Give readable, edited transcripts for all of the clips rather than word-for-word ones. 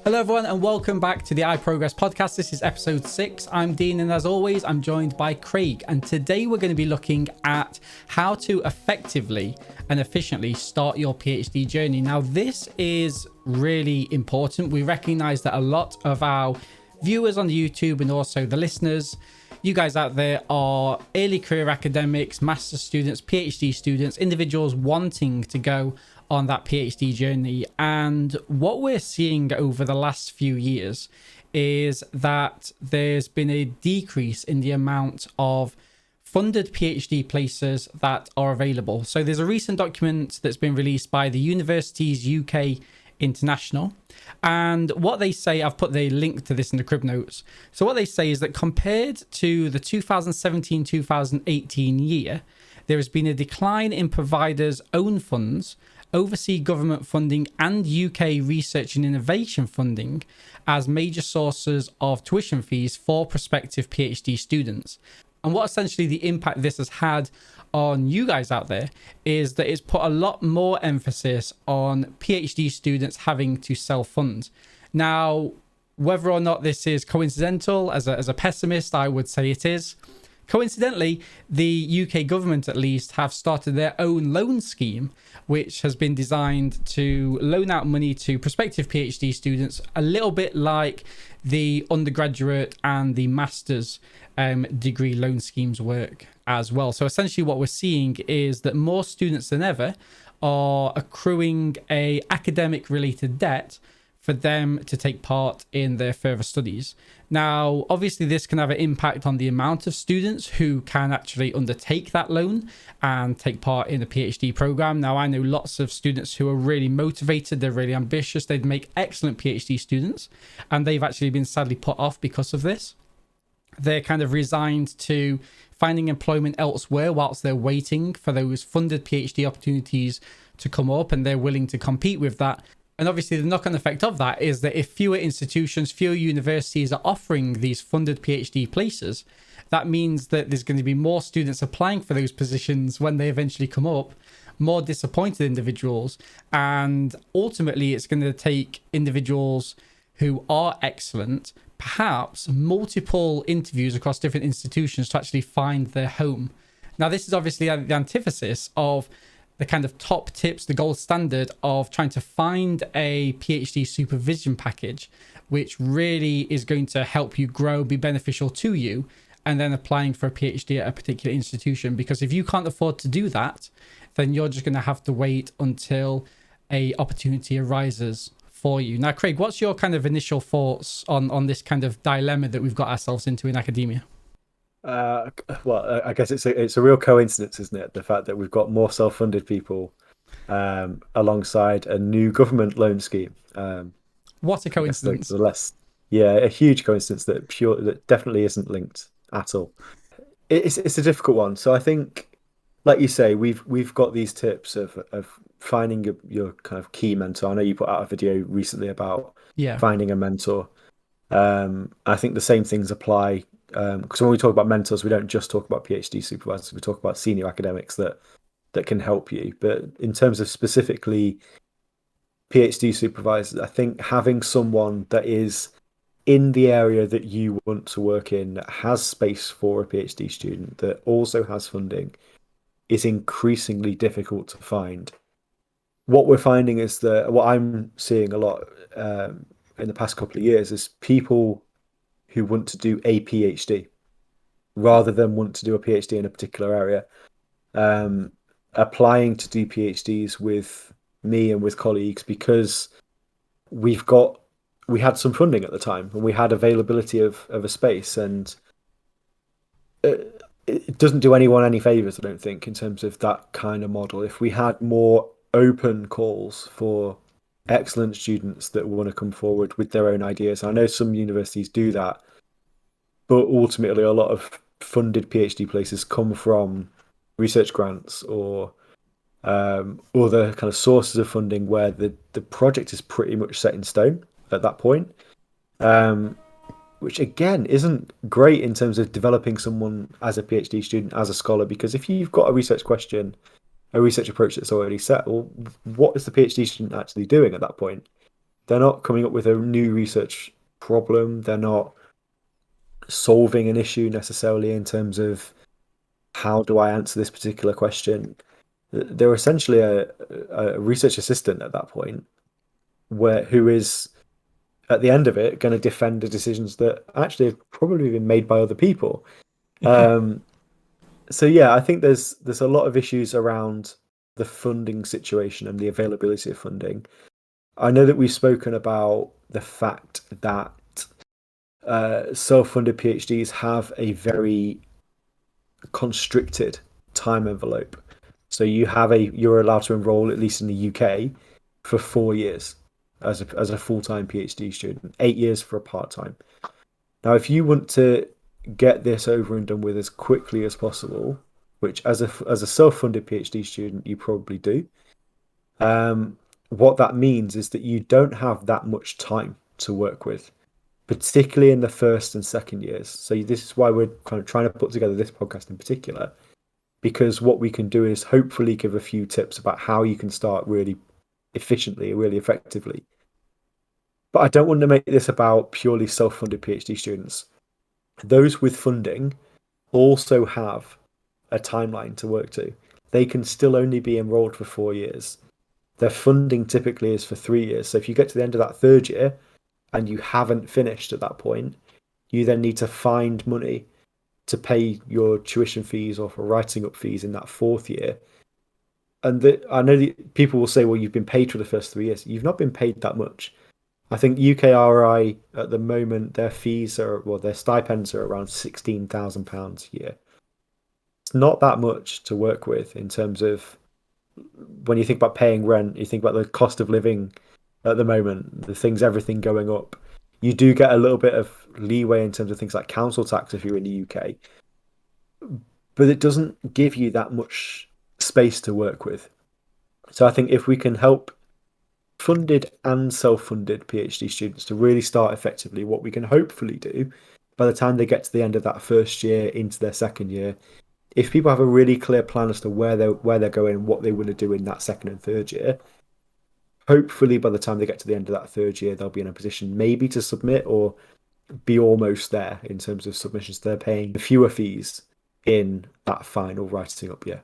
Hello everyone and welcome back to the iProgress podcast. This is episode 6. I'm Dean and as always I'm joined by Craig, and today we're going to be looking at how to effectively and efficiently start your PhD journey. Now this is really important. We recognize that a lot of our viewers on the YouTube and also the listeners, you guys out there, are early career academics, master's students, PhD students, individuals wanting to go on that PhD journey. And what we're seeing over the last few years is that there's been a decrease in the amount of funded PhD places that are available. So there's a recent document that's been released by the Universities UK International. And what they say, I've put the link to this in the crib notes. So what they say is that compared to the 2017-2018 year, there has been a decline in providers' own funds, overseas government funding and UK research and innovation funding as major sources of tuition fees for prospective PhD students. And what essentially the impact this has had on you guys out there is that it's put a lot more emphasis on PhD students having to self-fund. Now, whether or not this is coincidental, as a pessimist, I would say it is. Coincidentally, the UK government at least have started their own loan scheme, which has been designed to loan out money to prospective PhD students, a little bit like the undergraduate and the master's degree loan schemes work as well. So essentially what we're seeing is that more students than ever are accruing a academic related debt for them to take part in their further studies. Now, obviously this can have an impact on the amount of students who can actually undertake that loan and take part in a PhD program. Now, I know lots of students who are really motivated, they're really ambitious, they'd make excellent PhD students, and they've actually been sadly put off because of this. They're kind of resigned to finding employment elsewhere whilst they're waiting for those funded PhD opportunities to come up, and they're willing to compete with that. And obviously the knock-on effect of that is that if fewer institutions, fewer universities are offering these funded PhD places, that means that there's going to be more students applying for those positions when they eventually come up, more disappointed individuals, and ultimately it's going to take individuals who are excellent, perhaps multiple interviews across different institutions to actually find their home. Now, this is obviously the antithesis of the kind of top tips, the gold standard of trying to find a PhD supervision package, which really is going to help you grow, be beneficial to you, and then applying for a PhD at a particular institution. Because if you can't afford to do that, then you're just going to have to wait until a opportunity arises for you. Now, Craig, what's your kind of initial thoughts on this kind of dilemma that we've got ourselves into in academia? Well, I guess it's a real coincidence, isn't it? The fact that we've got more self-funded people alongside a new government loan scheme. What a coincidence! A huge coincidence that definitely isn't linked at all. It's a difficult one. So I think, like you say, we've got these tips of finding your kind of key mentor. I know you put out a video recently about finding a mentor. I think the same things apply. Because when we talk about mentors, we don't just talk about PhD supervisors, we talk about senior academics that can help you. But in terms of specifically PhD supervisors, I think having someone that is in the area that you want to work in, that has space for a PhD student, that also has funding, is increasingly difficult to find. What we're finding is that what I'm seeing a lot in the past couple of years is people who want to do a PhD rather than want to do a PhD in a particular area, applying to do PhDs with me and with colleagues because we had some funding at the time and we had availability of a space, and it doesn't do anyone any favors, I don't think, in terms of that kind of model. If we had more open calls for excellent students that want to come forward with their own ideas. I know some universities do that, but ultimately a lot of funded PhD places come from research grants or other kind of sources of funding where the project is pretty much set in stone at that point, which again isn't great in terms of developing someone as a PhD student, as a scholar, because if you've got a research question, a research approach that's already set, well, what is the PhD student actually doing at that point? They're not coming up with a new research problem. They're not solving an issue necessarily in terms of how do I answer this particular question. They're essentially a research assistant at that point, who is at the end of it going to defend the decisions that actually have probably been made by other people. Um, so yeah, I think there's a lot of issues around the funding situation and the availability of funding. I know that we've spoken about the fact that self-funded PhDs have a very constricted time envelope. So you're allowed to enroll, at least in the UK, for 4 years as a full-time PhD student, 8 years for a part-time. Now, if you want to get this over and done with as quickly as possible, which as a self-funded PhD student you probably do, what that means is that you don't have that much time to work with, particularly in the first and second years. So this is why we're kind of trying to put together this podcast in particular, because what we can do is hopefully give a few tips about how you can start really efficiently, really effectively. But I don't want to make this about purely self-funded PhD students. Those with funding also have a timeline to work to. They can still only be enrolled for 4 years. Their funding typically is for 3 years. So if you get to the end of that third year and you haven't finished at that point, you then need to find money to pay your tuition fees or for writing up fees in that fourth year. And I know that people will say, well, you've been paid for the first 3 years. You've not been paid that much. I think UKRI at the moment, their stipends are around £16,000 a year. It's not that much to work with in terms of when you think about paying rent, you think about the cost of living at the moment, everything going up. You do get a little bit of leeway in terms of things like council tax if you're in the UK, but it doesn't give you that much space to work with. So I think if we can help funded and self-funded PhD students to really start effectively, what we can hopefully do by the time they get to the end of that first year into their second year, if people have a really clear plan as to where they're going and what they want to do in that second and third year, hopefully by the time they get to the end of that third year, they'll be in a position maybe to submit or be almost there in terms of submissions. They're paying fewer fees in that final writing up year.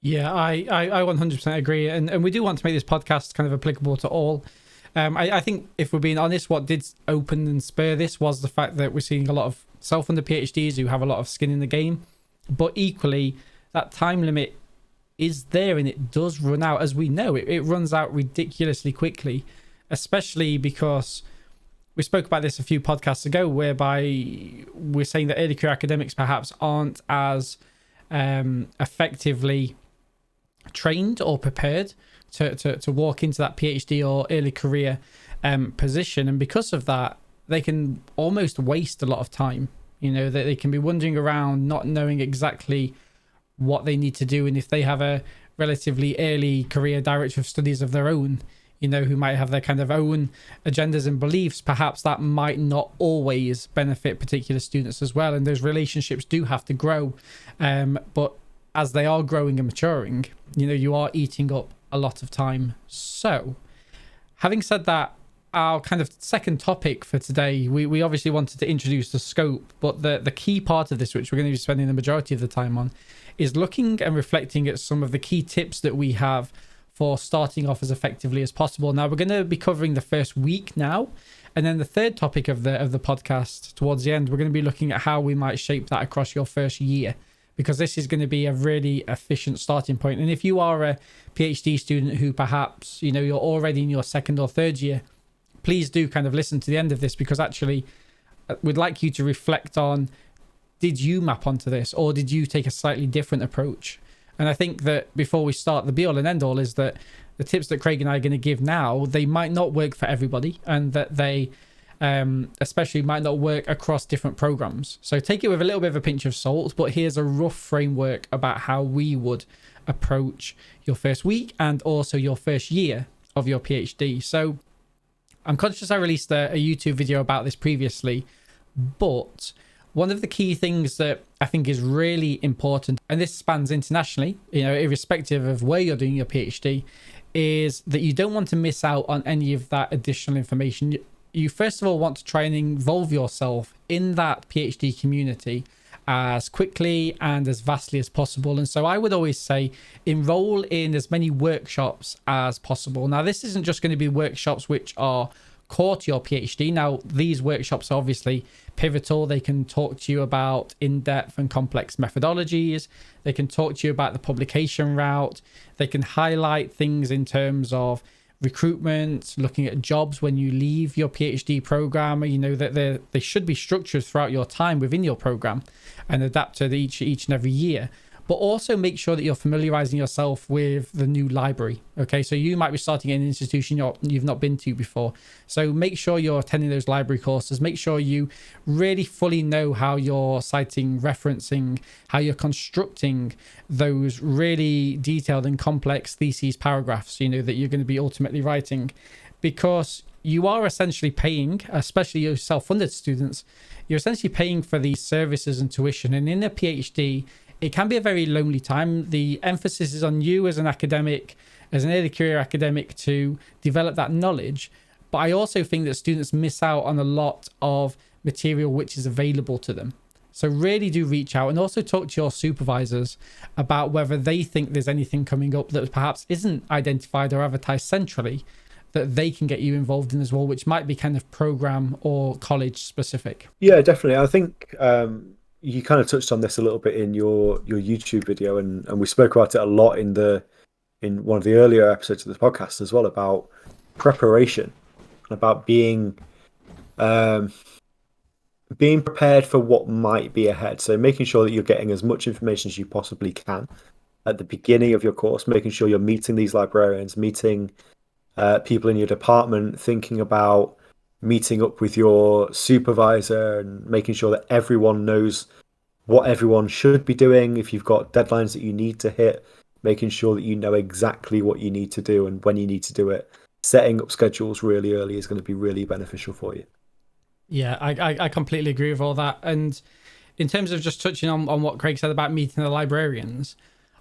Yeah, I 100% agree. And we do want to make this podcast kind of applicable to all. I think if we're being honest, what did open and spur this was the fact that we're seeing a lot of self-funded PhDs who have a lot of skin in the game. But equally, that time limit is there and it does run out. As we know, it runs out ridiculously quickly, especially because we spoke about this a few podcasts ago, whereby we're saying that early career academics perhaps aren't as effectively trained or prepared to walk into that PhD or early career position. And because of that, they can almost waste a lot of time. You know, that they can be wandering around not knowing exactly what they need to do. And if they have a relatively early career director of studies of their own, you know, who might have their kind of own agendas and beliefs, perhaps that might not always benefit particular students as well. And those relationships do have to grow. But as they are growing and maturing, you know, you are eating up a lot of time. So having said that, our kind of second topic for today, we obviously wanted to introduce the scope, but the key part of this, which we're going to be spending the majority of the time on, is looking and reflecting at some of the key tips that we have for starting off as effectively as possible. Now, we're going to be covering the first week now, and then the third topic of the podcast towards the end, we're going to be looking at how we might shape that across your first year, because this is going to be a really efficient starting point. And if you are a PhD student who perhaps, you know, you're already in your second or third year, please do kind of listen to the end of this, because actually we'd like you to reflect on, did you map onto this or did you take a slightly different approach? And I think that before we start, the be all and end all is that the tips that Craig and I are going to give now, they might not work for everybody, and that they especially might not work across different programs. So take it with a little bit of a pinch of salt, but here's a rough framework about how we would approach your first week and also your first year of your PhD. So I'm conscious I released a YouTube video about this previously, but one of the key things that I think is really important, and this spans internationally, you know, irrespective of where you're doing your PhD, is that you don't want to miss out on any of that additional information. You first of all want to try and involve yourself in that PhD community as quickly and as vastly as possible. And so I would always say enroll in as many workshops as possible. Now, this isn't just going to be workshops which are core to your PhD. Now, these workshops are obviously pivotal. They can talk to you about in-depth and complex methodologies. They can talk to you about the publication route. They can highlight things in terms of recruitment, looking at jobs when you leave your PhD program. You know that they should be structured throughout your time within your program and adapted each and every year. But also make sure that you're familiarizing yourself with the new library. Okay, so you might be starting in an institution you've not been to before. So make sure you're attending those library courses. Make sure you really fully know how you're citing, referencing, how you're constructing those really detailed and complex theses paragraphs, you know, that you're going to be ultimately writing, because you are essentially paying, especially your self-funded students, you're essentially paying for these services and tuition. And in a PhD, it can be a very lonely time. The emphasis is on you as an academic, as an early career academic, to develop that knowledge. But I also think that students miss out on a lot of material which is available to them. So really do reach out and also talk to your supervisors about whether they think there's anything coming up that perhaps isn't identified or advertised centrally that they can get you involved in as well, which might be kind of program or college specific. Yeah, definitely. I think you kind of touched on this a little bit in your YouTube video, and we spoke about it a lot in one of the earlier episodes of the podcast as well, about preparation, about being prepared for what might be ahead. So making sure that you're getting as much information as you possibly can at the beginning of your course, making sure you're meeting these librarians, meeting people in your department, thinking about meeting up with your supervisor and making sure that everyone knows what everyone should be doing. If you've got deadlines that you need to hit, making sure that you know exactly what you need to do and when you need to do it. Setting up schedules really early is going to be really beneficial for you. Yeah, I completely agree with all that. And in terms of just touching on what Craig said about meeting the librarians,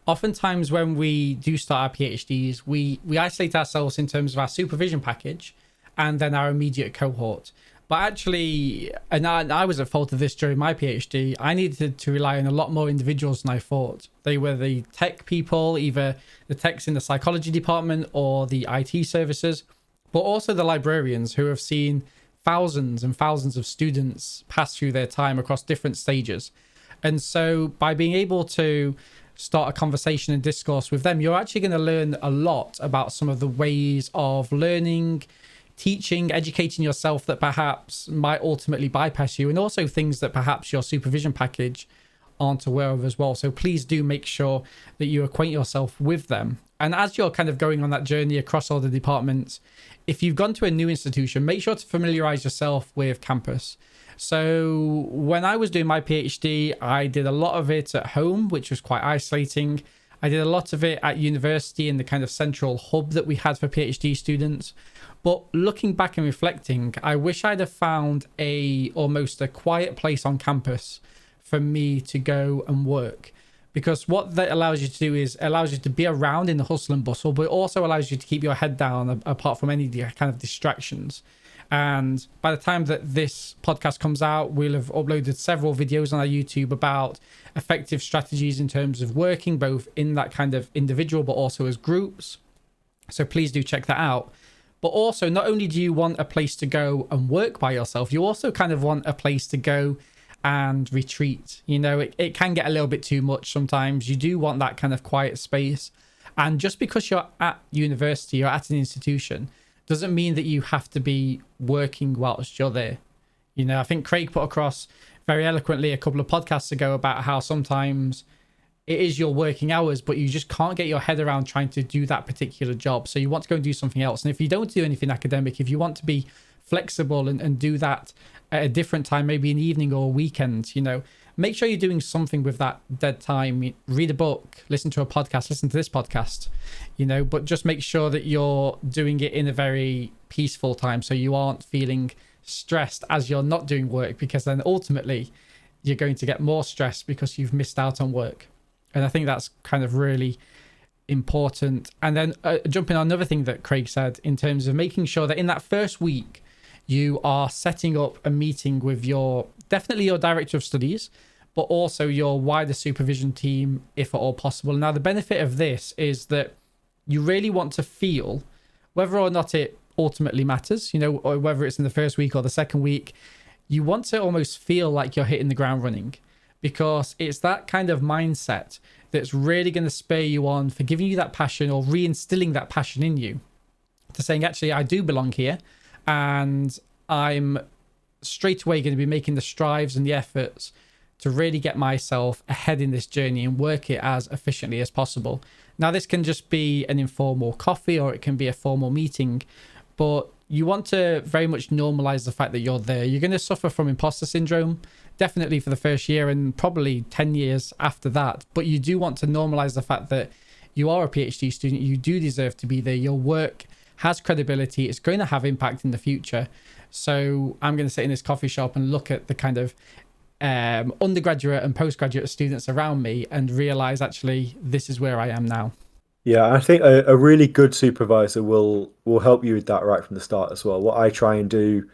oftentimes when we do start our PhDs, we isolate ourselves in terms of our supervision package and then our immediate cohort. But actually, and I was at fault of this during my PhD, I needed to rely on a lot more individuals than I thought. They were the tech people, either the techs in the psychology department or the IT services, but also the librarians who have seen thousands and thousands of students pass through their time across different stages. And so by being able to start a conversation and discourse with them, you're actually going to learn a lot about some of the ways of learning, teaching, educating yourself that perhaps might ultimately bypass you, and also things that perhaps your supervision package aren't aware of as well. So please do make sure that you acquaint yourself with them. And as you're kind of going on that journey across all the departments, if you've gone to a new institution, make sure to familiarize yourself with campus. So when I was doing my PhD, I did a lot of it at home, which was quite isolating. I did a lot of it at university in the kind of central hub that we had for PhD students. But looking back and reflecting, I wish I'd have found almost a quiet place on campus for me to go and work. Because what that allows you to do is allows you to be around in the hustle and bustle, but it also allows you to keep your head down apart from any kind of distractions. And by the time that this podcast comes out, we'll have uploaded several videos on our YouTube about effective strategies in terms of working both in that kind of individual, but also as groups. So please do check that out. But also, not only do you want a place to go and work by yourself, you also kind of want a place to go and retreat. You know, it can get a little bit too much sometimes. You do want that kind of quiet space. And just because you're at university or at an institution doesn't mean that you have to be working whilst you're there. You know, I think Craig put across very eloquently a couple of podcasts ago about how sometimes it is your working hours, but you just can't get your head around trying to do that particular job. So you want to go and do something else. And if you don't do anything academic, if you want to be flexible and do that at a different time, maybe an evening or a weekend, you know, make sure you're doing something with that dead time. Read a book, listen to a podcast, listen to this podcast, you know, but just make sure that you're doing it in a very peaceful time so you aren't feeling stressed as you're not doing work, because then ultimately you're going to get more stressed because you've missed out on work. And I think that's kind of really important. And then jumping on another thing that Craig said in terms of making sure that in that first week you are setting up a meeting with definitely your director of studies, but also your wider supervision team if at all possible. Now the benefit of this is that you really want to feel whether or not it ultimately matters, or whether it's in the first week or the second week, you want to almost feel like you're hitting the ground running, because it's that kind of mindset that's really going to spur you on for giving you that passion or reinstilling that passion in you to saying, actually, I do belong here and I'm straight away going to be making the strives and the efforts to really get myself ahead in this journey and work it as efficiently as possible. Now, this can just be an informal coffee or it can be a formal meeting, but you want to very much normalize the fact that you're there. You're going to suffer from imposter syndrome, definitely for the first year and probably 10 years after that. But you do want to normalize the fact that you are a PhD student. You do deserve to be there. Your work has credibility. It's going to have impact in the future. So I'm going to sit in this coffee shop and look at the kind of undergraduate and postgraduate students around me and realize, actually, this is where I am now. Yeah, I think a really good supervisor will help you with that right from the start as well. What I try and do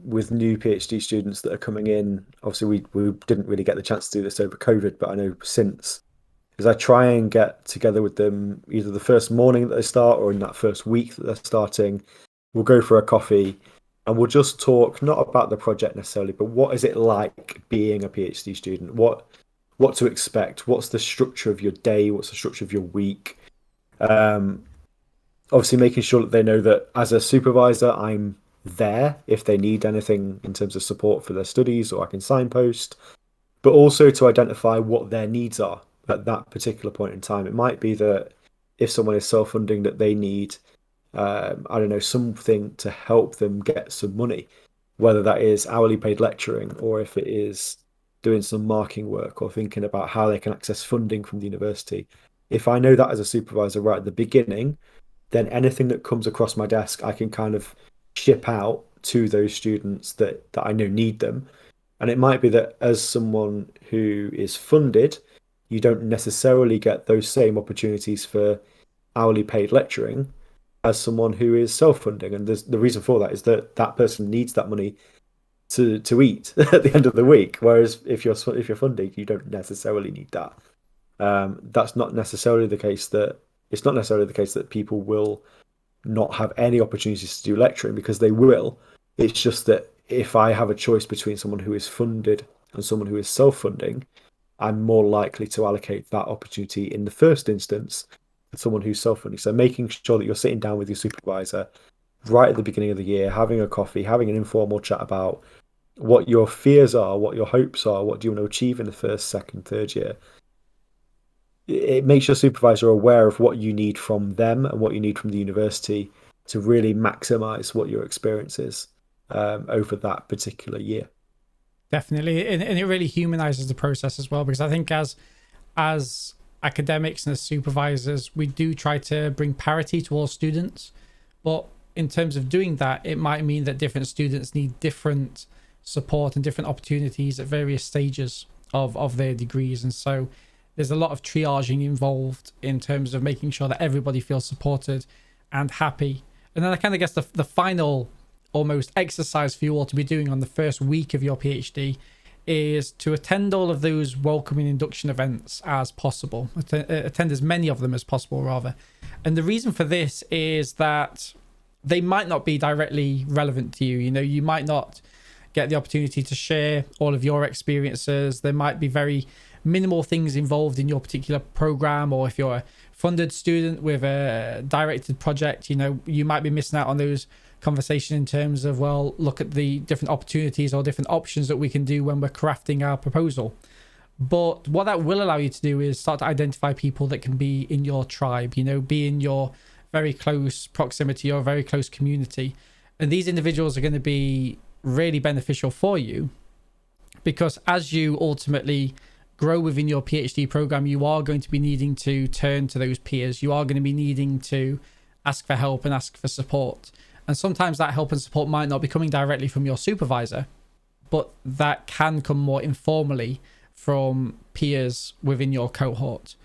with new PhD students that are coming in, obviously we didn't really get the chance to do this over COVID, but I know since, is I try and get together with them either the first morning that they start or in that first week that they're starting. We'll go for a coffee and we'll just talk not about the project necessarily, but what is it like being a PhD student? What to expect? What's the structure of your day? What's the structure of your week? Obviously, making sure that they know that as a supervisor, I'm there if they need anything in terms of support for their studies, or I can signpost, but also to identify what their needs are at that particular point in time. It might be that if someone is self-funding, that they need, I don't know, something to help them get some money, whether that is hourly paid lecturing or if it is doing some marking work or thinking about how they can access funding from the university. If I know that as a supervisor right at the beginning, then anything that comes across my desk, I can kind of ship out to those students that I know need them. And it might be that as someone who is funded, you don't necessarily get those same opportunities for hourly paid lecturing as someone who is self-funding. And the reason for that is that that person needs that money to eat at the end of the week, whereas if you're funded, you don't necessarily need that. That's not necessarily the case that it's not necessarily the case that people will not have any opportunities to do lecturing, because they will. It's just that if I have a choice between someone who is funded and someone who is self-funding, I'm more likely to allocate that opportunity in the first instance to someone who's self-funding. So making sure that you're sitting down with your supervisor right at the beginning of the year, having a coffee, having an informal chat about what your fears are, what your hopes are, what do you want to achieve in the first, second, third year. It makes your supervisor aware of what you need from them and what you need from the university to really maximize what your experience is over that particular year. Definitely. And it really humanizes the process as well, because I think as academics and as supervisors, we do try to bring parity to all students. But in terms of doing that, it might mean that different students need different support and different opportunities at various stages of their degrees. And so there's a lot of triaging involved in terms of making sure that everybody feels supported and happy. And then I kind of guess the final almost exercise for you all to be doing on the first week of your PhD is to attend all of those welcoming induction events as possible, attend as many of them as possible rather. And the reason for this is that they might not be directly relevant to you. You might not get the opportunity to share all of your experiences. There might be very minimal things involved in your particular program, or if you're a funded student with a directed project, you might be missing out on those conversations in terms of, well, look at the different opportunities or different options that we can do when we're crafting our proposal. But what that will allow you to do is start to identify people that can be in your tribe, be in your very close proximity or very close community. And these individuals are going to be really beneficial for you, because as you ultimately grow within your PhD program, you are going to be needing to turn to those peers. You are going to be needing to ask for help and ask for support. And sometimes that help and support might not be coming directly from your supervisor, but that can come more informally from peers within your cohort.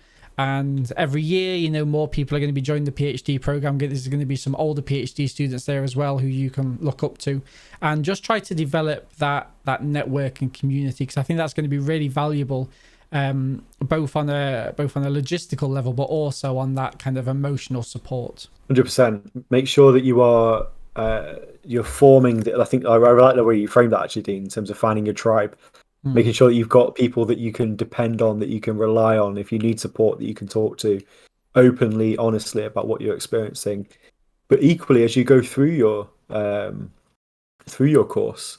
And every year, you know, more people are going to be joining the PhD program. There's going to be some older PhD students there as well who you can look up to, and just try to develop that network and community, because I think that's going to be really valuable, both on a logistical level, but also on that kind of emotional support. 100%. Make sure that you are you're forming. I think I like the way you framed that actually, Dean, in terms of finding your tribe. Making sure that you've got people that you can depend on, that you can rely on if you need support, that you can talk to openly, honestly about what you're experiencing. But equally, as you go through your course,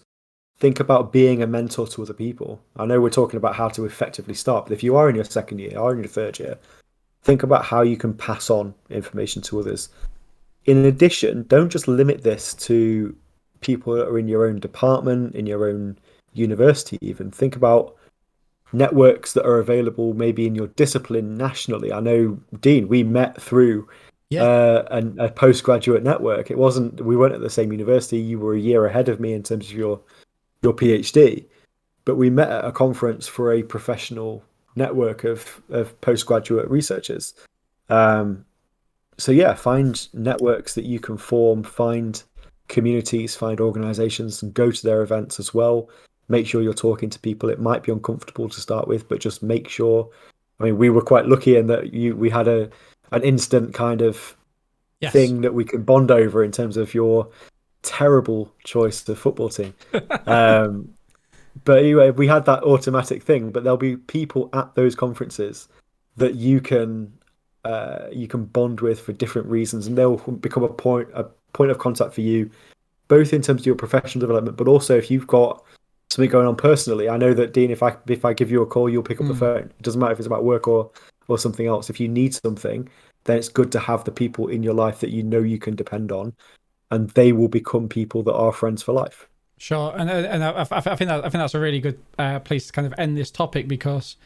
think about being a mentor to other people. I know we're talking about how to effectively start, but if you are in your second year or in your third year, think about how you can pass on information to others. In addition, don't just limit this to people that are in your own department, in your own university. Even think about networks that are available maybe in your discipline nationally. I know, Dean, we met through a postgraduate network. We weren't at the same university. You were a year ahead of me in terms of your PhD, but we met at a conference for a professional network of postgraduate researchers. So yeah, find networks that you can form, find communities, find organizations, and go to their events as well. Make sure you're talking to people. It might be uncomfortable to start with, but just make sure. I mean, we were quite lucky in that we had an instant kind of thing that we could bond over in terms of your terrible choice of football team. But anyway, we had that automatic thing. But there'll be people at those conferences that you can bond with for different reasons, and they'll become a point of contact for you, both in terms of your professional development, but also if you've got something going on personally. I know that, Dean, if I give you a call, you'll pick up the phone. It doesn't matter if it's about work or something else. If you need something, then it's good to have the people in your life that you know you can depend on, and they will become people that are friends for life. Sure, and I think that's a really good place to kind of end this topic, because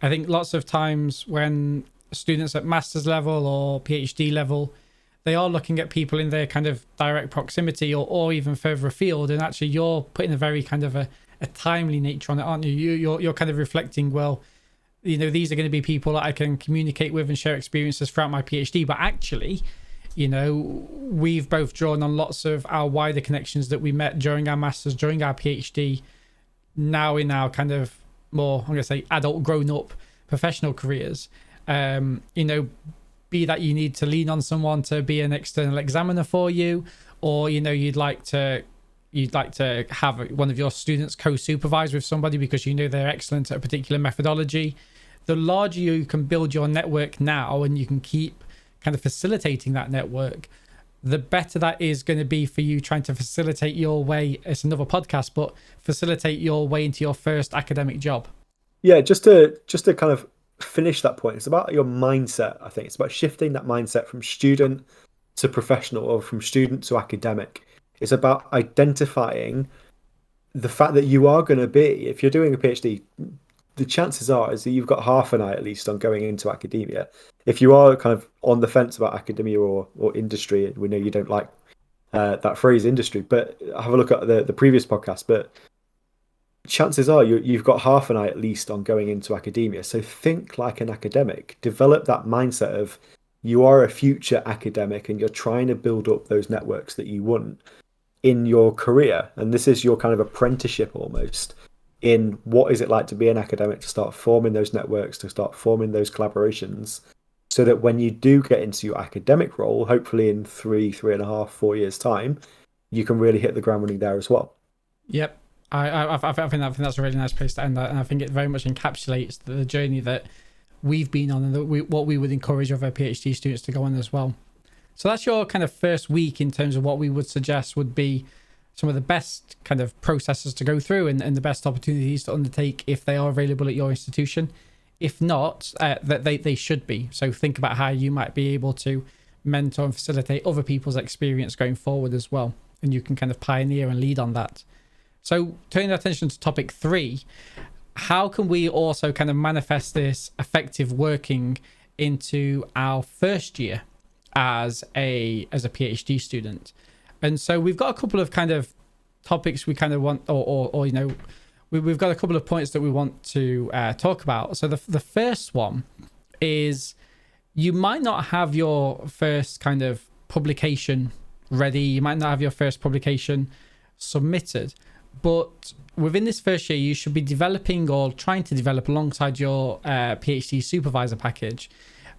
I think lots of times when students at master's level or PhD level, they are looking at people in their kind of direct proximity or even further afield, and actually you're putting a very kind of a timely nature on it, aren't you? You're kind of reflecting, well, you know, these are going to be people that I can communicate with and share experiences throughout my PhD, but actually, you know, we've both drawn on lots of our wider connections that we met during our masters, during our PhD, now in our kind of more, I'm going to say, adult, grown-up professional careers. You know, be that you need to lean on someone to be an external examiner for you, or, you know, you'd like to have one of your students co-supervise with somebody because you know they're excellent at a particular methodology. The larger you can build your network now, and you can keep kind of facilitating that network, the better that is going to be for you trying to facilitate your way. It's another podcast, but facilitate your way into your first academic job. Yeah, just to kind of finish that point, it's about your mindset. I think it's about shifting that mindset from student to professional, or from student to academic. It's about identifying the fact that you are going to be, if you're doing a PhD, the chances are is that you've got half an eye at least on going into academia. If you are kind of on the fence about academia or industry, we know you don't like that phrase industry, but have a look at the previous podcast. But chances are you've got half an eye at least on going into academia. So think like an academic. Develop that mindset of you are a future academic, and you're trying to build up those networks that you want in your career. And this is your kind of apprenticeship almost in what is it like to be an academic, to start forming those networks, to start forming those collaborations, so that when you do get into your academic role, hopefully in 3.5, 4 years time, you can really hit the ground running there as well. Yep. I think that's a really nice place to end that, and I think it very much encapsulates the journey that we've been on, and what we would encourage other PhD students to go on as well. So that's your kind of first week in terms of what we would suggest would be some of the best kind of processes to go through, and the best opportunities to undertake if they are available at your institution. If not, that they should be. So think about how you might be able to mentor and facilitate other people's experience going forward as well, and you can kind of pioneer and lead on that. So turning our attention to topic 3, how can we also kind of manifest this effective working into our first year as a PhD student? And so we've got a couple of kind of topics we kind of want, or you know, we've got a couple of points that we want to talk about. So the first one is you might not have your first kind of publication ready. You might not have your first publication submitted, but within this first year, you should be developing or trying to develop alongside your PhD supervisor package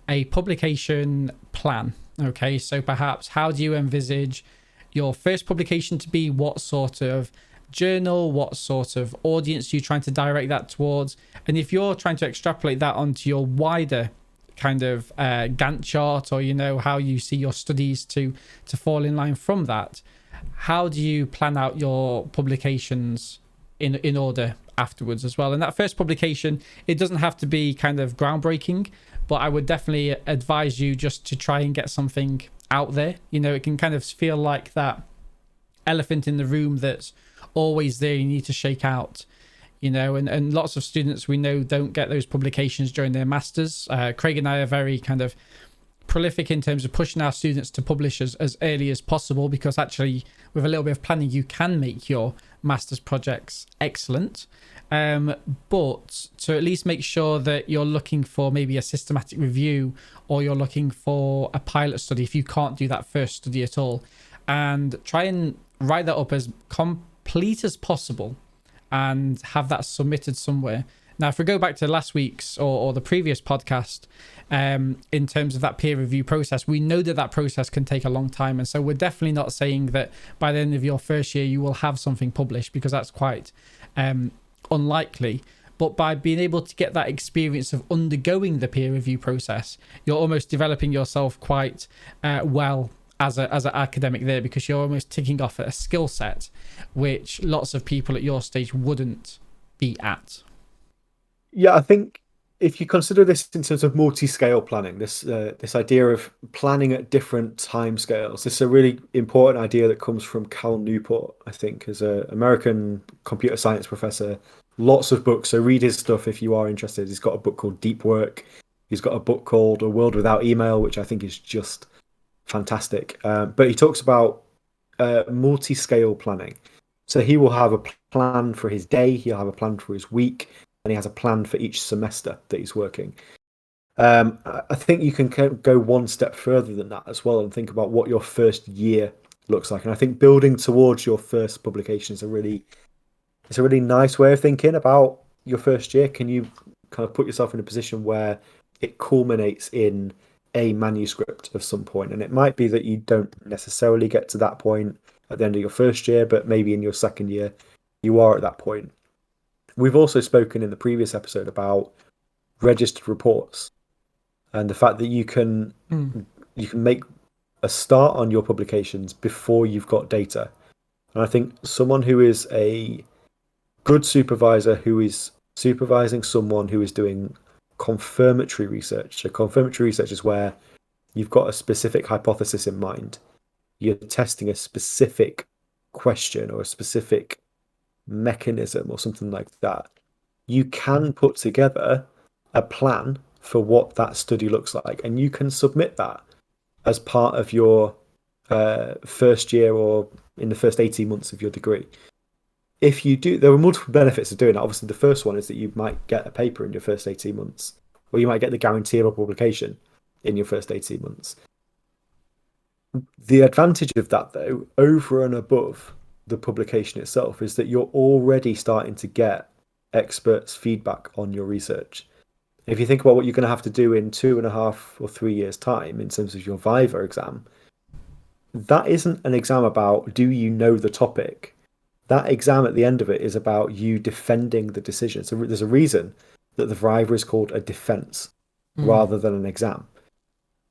a publication plan. Okay, so perhaps how do you envisage your first publication to be? What sort of journal, what sort of audience you're trying to direct that towards? And if you're trying to extrapolate that onto your wider kind of Gantt chart, or how you see your studies to fall in line from that, how do you plan out your publications in order afterwards as well? And that first publication, it doesn't have to be kind of groundbreaking, but I would definitely advise you just to try and get something out there. It can kind of feel like that elephant in the room that's always there, you need to shake out. And lots of students we know don't get those publications during their masters. Craig and I are very kind of prolific in terms of pushing our students to publish as early as possible, because actually with a little bit of planning you can make your master's projects excellent. But to at least make sure that you're looking for maybe a systematic review, or you're looking for a pilot study if you can't do that first study at all, and try and write that up as complete as possible and have that submitted somewhere. Now, if we go back to last week's or the previous podcast, in terms of that peer review process, we know that process can take a long time. And so we're definitely not saying that by the end of your first year, you will have something published, because that's quite unlikely. But by being able to get that experience of undergoing the peer review process, you're almost developing yourself quite well as an academic there, because you're almost ticking off a skill set which lots of people at your stage wouldn't be at. Yeah, I think if you consider this in terms of multi-scale planning, this idea of planning at different timescales, this is a really important idea that comes from Cal Newport, I think, as an American computer science professor. Lots of books, so read his stuff if you are interested. He's got a book called Deep Work. He's got a book called A World Without Email, which I think is just fantastic. But he talks about multi-scale planning. So he will have a plan for his day, he'll have a plan for his week, and he has a plan for each semester that he's working. I think you can go one step further than that as well and think about what your first year looks like. And I think building towards your first publication is a really nice way of thinking about your first year. Can you kind of put yourself in a position where it culminates in a manuscript of some point? And it might be that you don't necessarily get to that point at the end of your first year, but maybe in your second year you are at that point. We've also spoken in the previous episode about registered reports and the fact that you can make a start on your publications before you've got data. And I think someone who is a good supervisor, who is supervising someone who is doing confirmatory research. So confirmatory research is where you've got a specific hypothesis in mind. You're testing a specific question or a specific mechanism or something like that. You can put together a plan for what that study looks like, and you can submit that as part of your first year or in the first 18 months of your degree. If you do, there are multiple benefits of doing that. Obviously, the first one is that you might get a paper in your first 18 months, or you might get the guarantee of a publication in your first 18 months. The advantage of that, though, over and above the publication itself, is that you're already starting to get experts' feedback on your research. If you think about what you're going to have to do in 2.5 or 3 years' time in terms of your Viva exam, that isn't an exam about do you know the topic. That exam at the end of it is about you defending the decision. So there's a reason that the Viva is called a defense rather than an exam.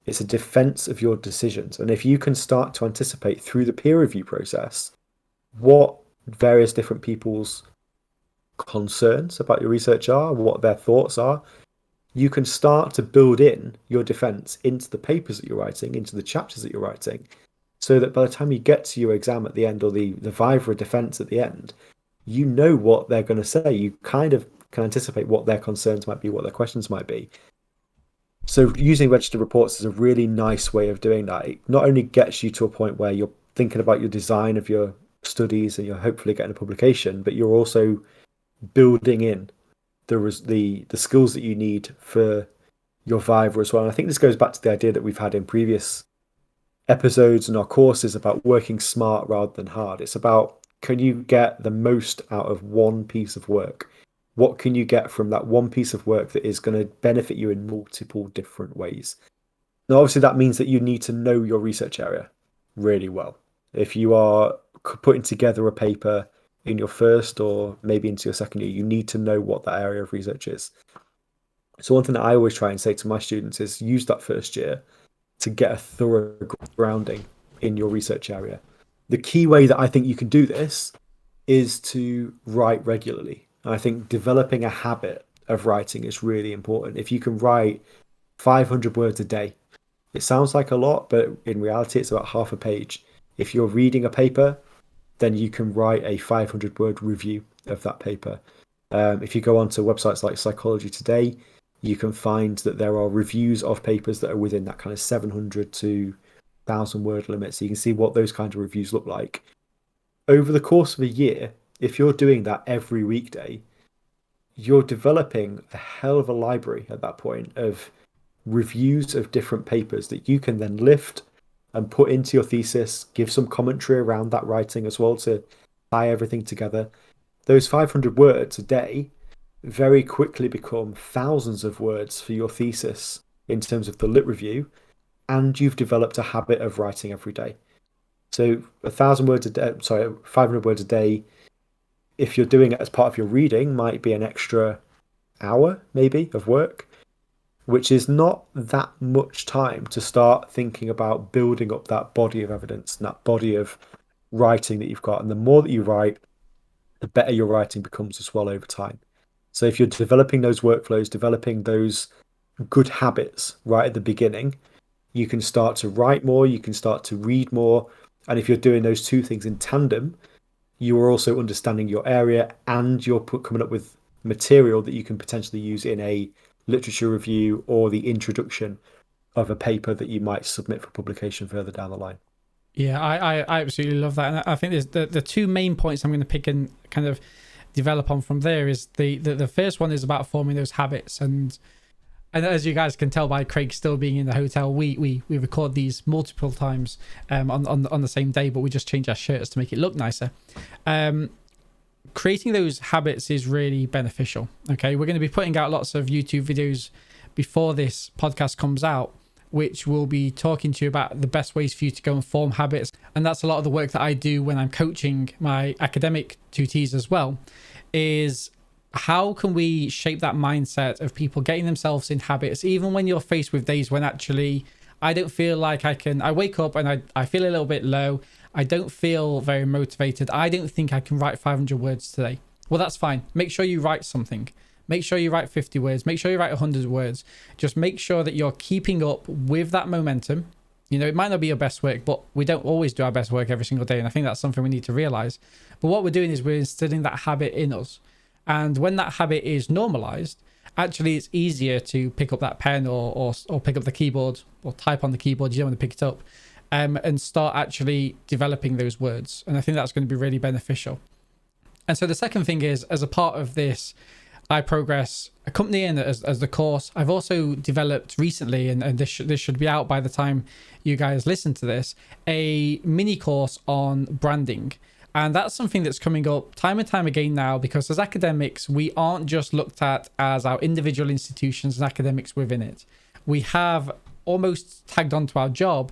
It's a defense of your decisions. And if you can start to anticipate through the peer review process what various different people's concerns about your research are, what their thoughts are, you can start to build in your defense into the papers that you're writing, into the chapters that you're writing, so that by the time you get to your exam at the end, or the Viva defense at the end, you know what they're going to say. You kind of can anticipate what their concerns might be, what their questions might be. So using registered reports is a really nice way of doing that. It not only gets you to a point where you're thinking about your design of your studies and you're hopefully getting a publication, but you're also building in the skills that you need for your Viva as well. And I think this goes back to the idea that we've had in previous episodes and our courses about working smart rather than hard. It's about, can you get the most out of one piece of work? What can you get from that one piece of work that is going to benefit you in multiple different ways? Now, obviously, that means that you need to know your research area really well. If you are putting together a paper in your first or maybe into your second year, you need to know what that area of research is. So one thing that I always try and say to my students is use that first year to get a thorough grounding in your research area. The key way that I think you can do this is to write regularly. I think developing a habit of writing is really important. If you can write 500 words a day, it sounds like a lot, but in reality, it's about half a page. If you're reading a paper, then you can write a 500-word review of that paper. If you go onto websites like Psychology Today, you can find that there are reviews of papers that are within that kind of 700 to 1,000-word limit. So you can see what those kinds of reviews look like. Over the course of a year, if you're doing that every weekday, you're developing a hell of a library at that point of reviews of different papers that you can then lift and put into your thesis, give some commentary around that writing as well to tie everything together. Those 500 words a day very quickly become thousands of words for your thesis in terms of the lit review, and you've developed a habit of writing every day. So 1,000 words a day, 500 words a day, if you're doing it as part of your reading, might be an extra hour maybe of work, which is not that much time to start thinking about building up that body of evidence and that body of writing that you've got. And the more that you write, the better your writing becomes as well over time. So if you're developing those workflows, developing those good habits right at the beginning, you can start to write more, you can start to read more. And if you're doing those two things in tandem, you are also understanding your area and you're coming up with material that you can potentially use in a literature review or the introduction of a paper that you might submit for publication further down the line. Yeah, I absolutely love that. And I think there's the two main points I'm going to pick and kind of develop on from there is the first one is about forming those habits. And as you guys can tell by Craig still being in the hotel, we record these multiple times on the same day, but we just change our shirts to make it look nicer. Creating those habits is really beneficial. Okay, we're going to be putting out lots of YouTube videos before this podcast comes out, which will be talking to you about the best ways for you to go and form habits. And that's a lot of the work that I do when I'm coaching my academic tutees as well, is how can we shape that mindset of people getting themselves in habits, even when you're faced with days when actually I don't feel like I wake up and I feel a little bit low. I don't feel very motivated. I don't think I can write 500 words today. Well, that's fine. Make sure you write something. Make sure you write 50 words. Make sure you write 100 words. Just make sure that you're keeping up with that momentum. You know, it might not be your best work, but we don't always do our best work every single day. And I think that's something we need to realize. But what we're doing is we're instilling that habit in us. And when that habit is normalized, actually it's easier to pick up that pen or pick up the keyboard or type on the keyboard. You don't want to pick it up and start actually developing those words. And I think that's going to be really beneficial. And so the second thing is, as a part of this iProgress company and as the course, I've also developed recently, and this should be out by the time you guys listen to this, a mini course on branding. And that's something that's coming up time and time again now, because as academics, we aren't just looked at as our individual institutions and academics within it. We have almost tagged onto our job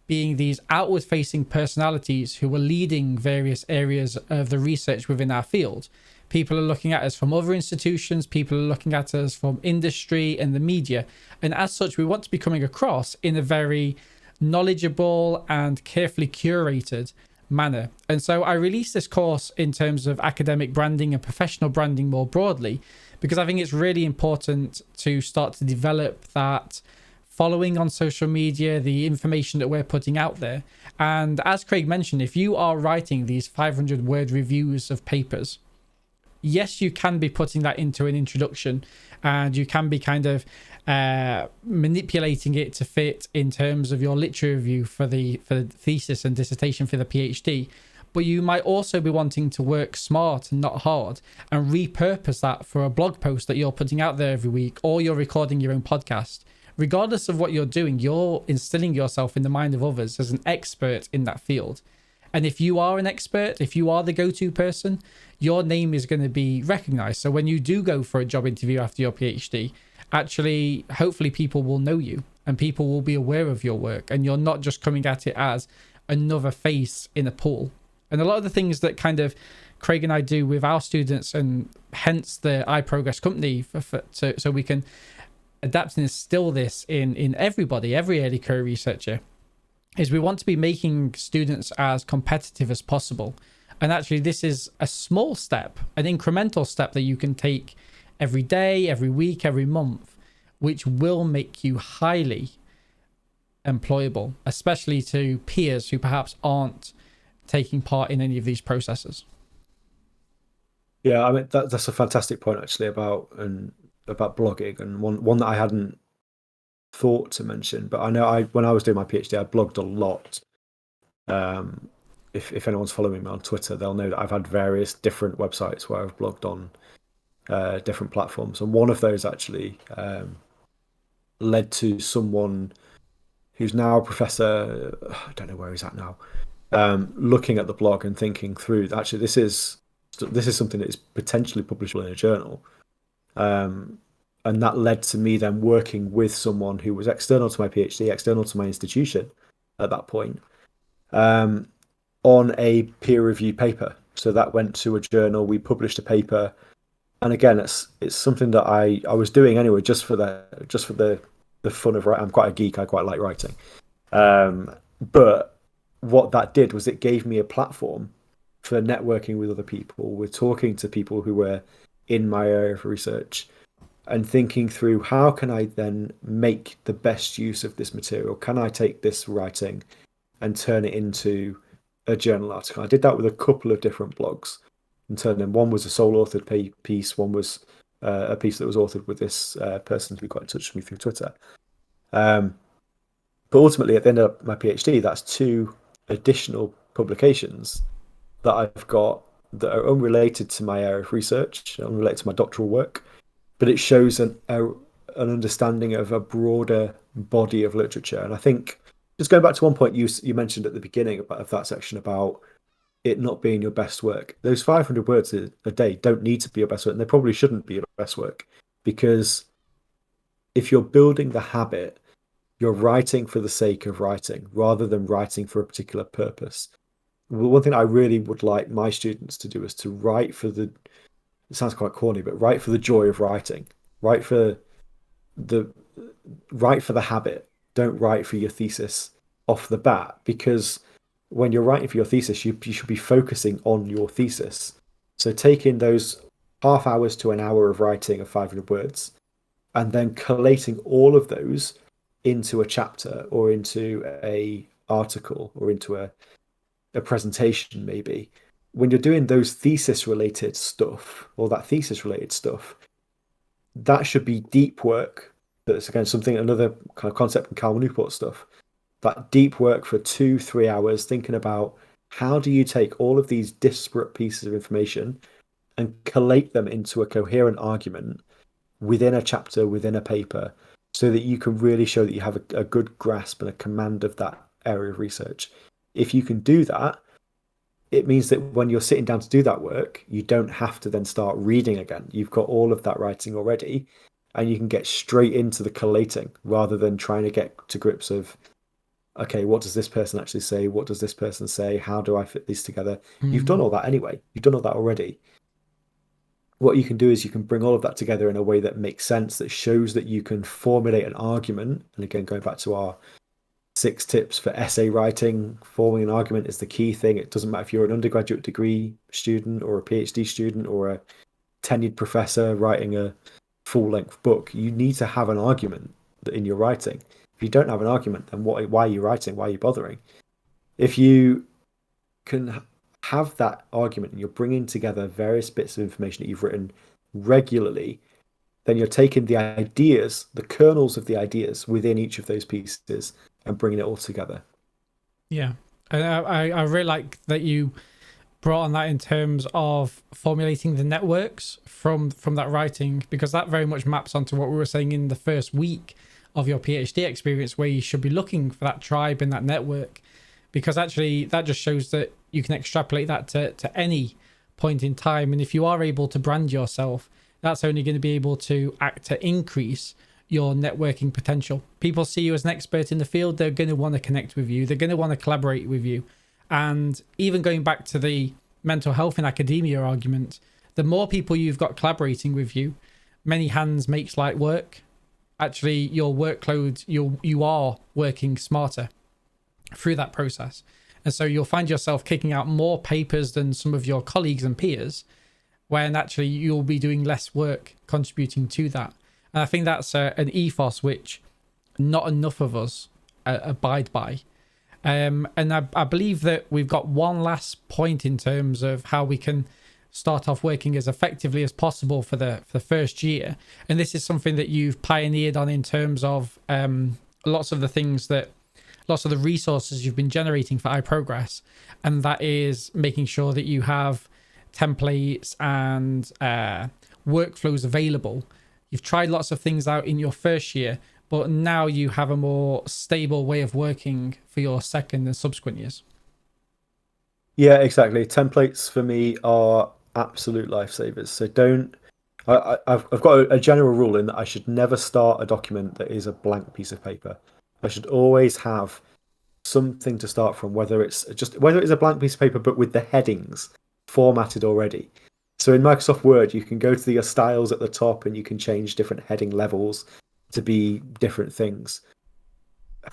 being these outward facing personalities who are leading various areas of the research within our field. People are looking at us from other institutions, people are looking at us from industry and the media. And as such, we want to be coming across in a very knowledgeable and carefully curated manner. And so I released this course in terms of academic branding and professional branding more broadly, because I think it's really important to start to develop that following on social media, the information that we're putting out there. And as Craig mentioned, if you are writing these 500-word reviews of papers, yes, you can be putting that into an introduction and you can be kind of manipulating it to fit in terms of your literature review for the thesis and dissertation for the PhD. But you might also be wanting to work smart and not hard and repurpose that for a blog post that you're putting out there every week, or you're recording your own podcast. regardless of what you're doing, you're instilling yourself in the mind of others as an expert in that field. And if you are an expert, if you are the go-to person, your name is going to be recognized. So when you do go for a job interview after your PhD, actually, hopefully people will know you and people will be aware of your work, and you're not just coming at it as another face in a pool. And a lot of the things that kind of Craig and I do with our students, and hence the iProgress company, so we can adapt and instill this in everybody, every early career researcher, is we want to be making students as competitive as possible. And actually, this is a small step, an incremental step that you can take every day, every week, every month, which will make you highly employable, especially to peers who perhaps aren't taking part in any of these processes. Yeah, I mean that's a fantastic point actually about blogging, and one that I hadn't thought to mention, but I know when I was doing my PhD, I blogged a lot. If anyone's following me on Twitter, they'll know that I've had various different websites where I've blogged on different platforms, and one of those actually led to someone who's now a professor. I don't know where he's at now. Looking at the blog and thinking through, actually, this is something that is potentially publishable in a journal. And that led to me then working with someone who was external to my PhD, external to my institution at that point, on a peer review paper. So that went to a journal. We published a paper, and again, it's something that I was doing anyway, just for the fun of writing. I'm quite a geek. I quite like writing, but what that did was it gave me a platform for networking with other people, with talking to people who were in my area of research, and thinking through how can I then make the best use of this material? Can I take this writing and turn it into a journal article? I did that with a couple of different blogs and turned them. One was a sole authored piece. One was a piece that was authored with this person who got in touch with me through Twitter. But ultimately, at the end of my PhD, that's 2 additional publications that I've got that are unrelated to my area of research, unrelated to my doctoral work, but it shows an understanding of a broader body of literature. And I think, just going back to one point you mentioned at the beginning of that section about it not being your best work, those 500 words a day don't need to be your best work, and they probably shouldn't be your best work, because if you're building the habit, you're writing for the sake of writing rather than writing for a particular purpose. One thing I really would like my students to do is to write for it sounds quite corny, but write for the joy of writing. Write for the habit. Don't write for your thesis off the bat, because when you're writing for your thesis, you should be focusing on your thesis. So taking those half hours to an hour of writing of 500 words and then collating all of those into a chapter or into a article or into a presentation, maybe. When you're doing those thesis related stuff, or that thesis related stuff, that should be deep work. That's again another kind of concept in Cal Newport stuff. That deep work for 2-3 hours, thinking about how do you take all of these disparate pieces of information and collate them into a coherent argument within a chapter, within a paper, so that you can really show that you have a good grasp and a command of that area of research. If you can do that, it means that when you're sitting down to do that work, you don't have to then start reading again. You've got all of that writing already, and you can get straight into the collating rather than trying to get to grips of, okay, what does this person actually say? What does this person say? How do I fit these together? You've done all that anyway. You've done all that already. What you can do is you can bring all of that together in a way that makes sense, that shows that you can formulate an argument. And again, going back to our 6 tips for essay writing, forming an argument is the key thing. It doesn't matter if you're an undergraduate degree student or a PhD student or a tenured professor writing a full-length book. You need to have an argument in your writing. If you don't have an argument, then why are you writing? Why are you bothering? If you can have that argument and you're bringing together various bits of information that you've written regularly, then you're taking the ideas, the kernels of the ideas within each of those pieces and bringing it all together. Yeah. I really like that you brought on that in terms of formulating the networks from that writing, because that very much maps onto what we were saying in the first week of your PhD experience, where you should be looking for that tribe and that network, because actually that just shows that you can extrapolate that to any point in time. And if you are able to brand yourself, that's only going to be able to act to increase your networking potential. People see you as an expert in the field, they're going to want to connect with you, they're going to want to collaborate with you. And even going back to the mental health in academia argument, the more people you've got collaborating with you, many hands makes light work. Actually, your workload, you are working smarter through that process. And so you'll find yourself kicking out more papers than some of your colleagues and peers, when actually you'll be doing less work contributing to that. And I think that's an ethos which not enough of us abide by. And I believe that we've got one last point in terms of how we can start off working as effectively as possible for the first year. And this is something that you've pioneered on in terms of lots of the resources you've been generating for iProgress. And that is making sure that you have templates and workflows available. You've tried lots of things out in your first year, but now you have a more stable way of working for your second and subsequent years. Yeah, exactly. Templates for me are absolute lifesavers. So I've got a general rule in that I should never start a document that is a blank piece of paper. I should always have something to start from, whether it's a blank piece of paper but with the headings formatted already. So in Microsoft Word, you can go to your styles at the top and you can change different heading levels to be different things.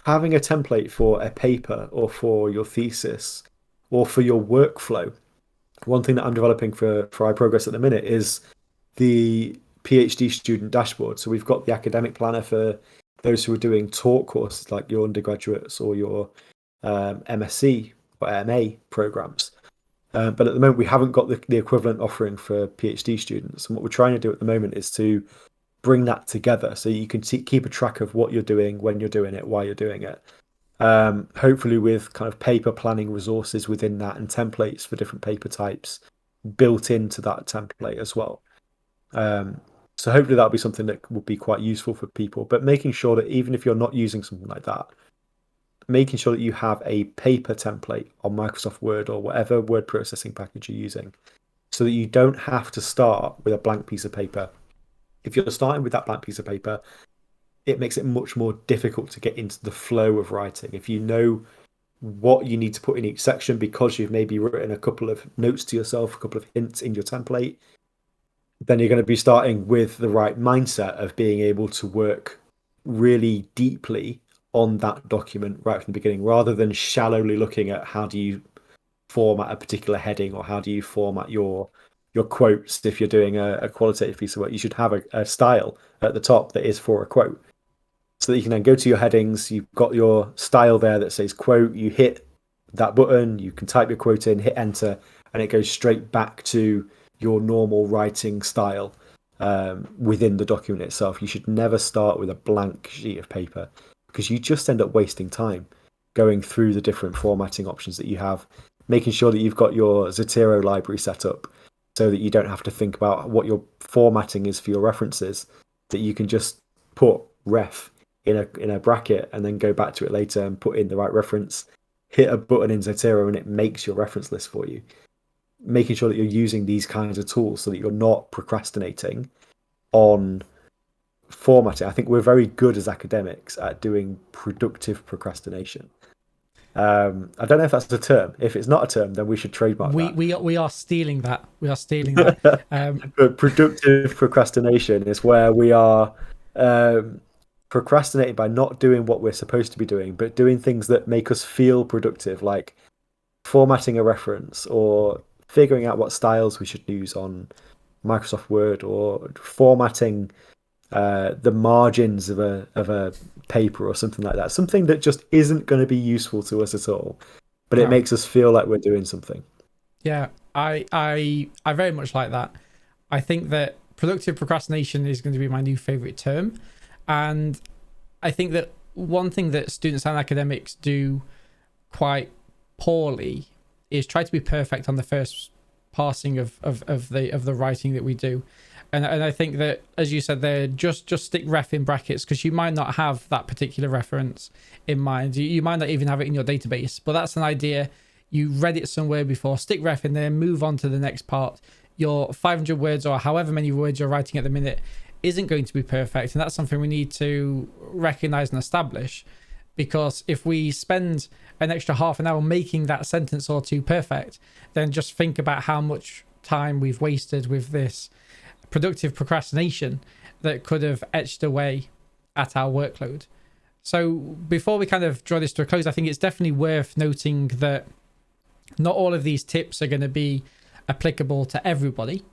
Having a template for a paper or for your thesis or for your workflow. One thing that I'm developing for iProgress at the minute is the PhD student dashboard. So we've got the academic planner for those who are doing taught courses like your undergraduates or your MSc or MA programs. But at the moment, we haven't got the equivalent offering for PhD students. And what we're trying to do at the moment is to bring that together so you can keep a track of what you're doing, when you're doing it, why you're doing it. Hopefully with kind of paper planning resources within that and templates for different paper types built into that template as well. So hopefully that'll be something that will be quite useful for people, but making sure that even if you're not using something like that, making sure that you have a paper template on Microsoft Word or whatever word processing package you're using, so that you don't have to start with a blank piece of paper. If you're starting with that blank piece of paper, it makes it much more difficult to get into the flow of writing. If you know what you need to put in each section because you've maybe written a couple of notes to yourself, a couple of hints in your template, then you're going to be starting with the right mindset of being able to work really deeply on that document right from the beginning, rather than shallowly looking at how do you format a particular heading or how do you format your quotes. If you're doing a qualitative piece of work, you should have a style at the top that is for a quote, so that you can then go to your headings. You've got your style there that says quote, you hit that button, you can type your quote in, hit enter, and it goes straight back to your normal writing style within the document itself. You should never start with a blank sheet of paper, because you just end up wasting time going through the different formatting options that you have, making sure that you've got your Zotero library set up so that you don't have to think about what your formatting is for your references, that you can just put ref in a bracket and then go back to it later and put in the right reference, hit a button in Zotero and it makes your reference list for you. Making sure that you're using these kinds of tools so that you're not procrastinating on formatting. I think we're very good as academics at doing productive procrastination. I don't know if that's a term. If it's not a term, then we should trademark that. We are stealing that. We are stealing that. But productive procrastination is where we are procrastinating by not doing what we're supposed to be doing, but doing things that make us feel productive, like formatting a reference or figuring out what styles we should use on Microsoft Word, or formatting the margins of a paper or something like that. Something that just isn't going to be useful to us at all, but it makes us feel like we're doing something. Yeah, I very much like that. I think that productive procrastination is going to be my new favorite term. And I think that one thing that students and academics do quite poorly is try to be perfect on the first parsing of the writing that we do. And I think that, as you said there, just stick ref in brackets, because you might not have that particular reference in mind. You might not even have it in your database, but that's an idea. You read it somewhere before, stick ref in there, move on to the next part. Your 500 words or however many words you're writing at the minute isn't going to be perfect. And that's something we need to recognize and establish, because if we spend an extra half an hour making that sentence or two perfect, then just think about how much time we've wasted with this productive procrastination that could have etched away at our workload. So before we kind of draw this to a close, I think it's definitely worth noting that not all of these tips are going to be applicable to everybody.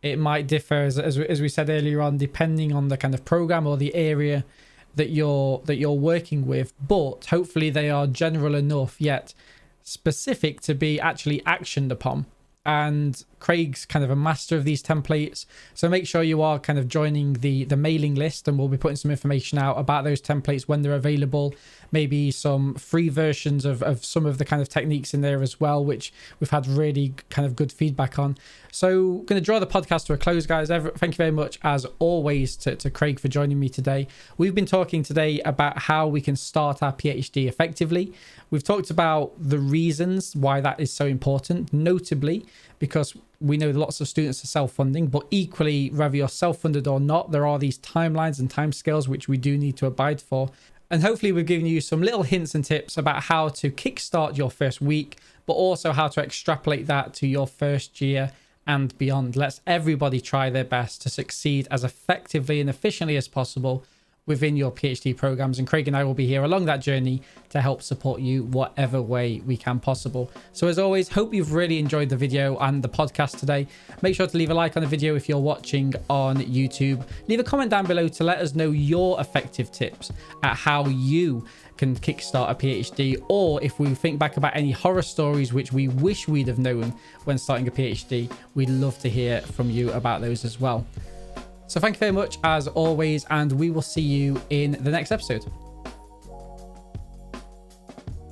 It might differ, as we said earlier on, depending on the kind of program or the area that you're working with, but hopefully they are general enough yet specific to be actually actioned upon. And Craig's kind of a master of these templates, so make sure you are kind of joining the mailing list, and we'll be putting some information out about those templates when they're available. Maybe some free versions of some of the kind of techniques in there as well, which we've had really kind of good feedback on. So going to draw the podcast to a close, guys. Thank you very much, as always, to Craig for joining me today. We've been talking today about how we can start our PhD effectively. We've talked about the reasons why that is so important, notably because we know lots of students are self-funding, but equally, whether you're self-funded or not, there are these timelines and timescales which we do need to abide for. And hopefully we've given you some little hints and tips about how to kickstart your first week, but also how to extrapolate that to your first year and beyond. Let's everybody try their best to succeed as effectively and efficiently as possible within your PhD programs, and Craig and I will be here along that journey to help support you whatever way we can possible. So as always, hope you've really enjoyed the video and the podcast today. Make sure to leave a like on the video if you're watching on YouTube. Leave a comment down below to let us know your effective tips at how you can kickstart a PhD, or if we think back about any horror stories which we wish we'd have known when starting a PhD, we'd love to hear from you about those as well. So thank you very much, as always, and we will see you in the next episode.